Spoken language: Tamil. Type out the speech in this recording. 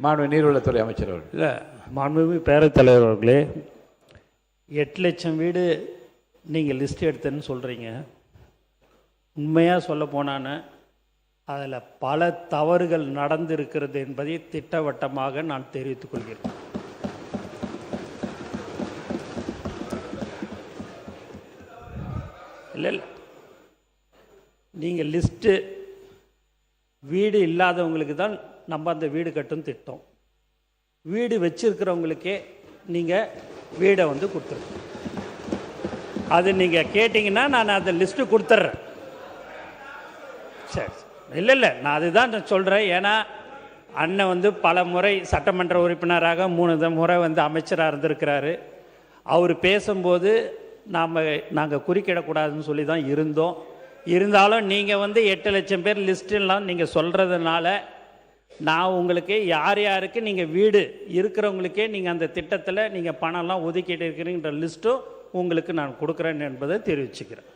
மாண்பு நீர்வளத்துறை அமைச்சர் அவர்கள். இல்லை, மாண்புமிகு பேரவைத் தலைவர் அவர்களே, 8 லட்சம் வீடு நீங்கள் லிஸ்ட் எடுத்தேன்னு சொல்கிறீங்க. உண்மையாக சொல்ல போனான்னு அதில் பல தவறுகள் நடந்திருக்கிறது என்பதை திட்டவட்டமாக நான் தெரிவித்துக் கொள்கிறேன். இல்லை இல்லை, நீங்கள் லிஸ்ட்டு வீடு இல்லாதவங்களுக்கு தான் நம்ம அந்த வீடு கட்டும் திட்டம். வீடு வச்சிருக்கிறவங்களுக்கே நீங்கள் வீடை வந்து கொடுத்துருக்கோம். அது நீங்கள் கேட்டிங்கன்னா நான் அந்த லிஸ்ட்டு கொடுத்துட்றேன். சரி, இல்லை இல்லை, நான் அதுதான் நான் சொல்கிறேன். ஏன்னா அண்ணன் வந்து பல முறை சட்டமன்ற உறுப்பினராக 3 முறை வந்து அமைச்சராக இருந்திருக்கிறாரு. அவர் பேசும்போது நாங்கள் குறுக்கிடக்கூடாதுன்னு சொல்லி தான் இருந்தோம். இருந்தாலும் நீங்கள் வந்து 8 லட்சம் பேர் லிஸ்ட்டெல்லாம் நீங்கள் சொல்கிறதுனால நான் உங்களுக்கு யார் யாருக்கு நீங்கள் வீடு இருக்கிறவங்களுக்கே நீங்கள் அந்த திட்டத்தில் நீங்கள் பணம்லாம் ஒதுக்கிட்டு இருக்கிறீங்கிற லிஸ்ட்டும் உங்களுக்கு நான் கொடுக்குறேன் என்பதை தெரிவிச்சுக்கிறேன்.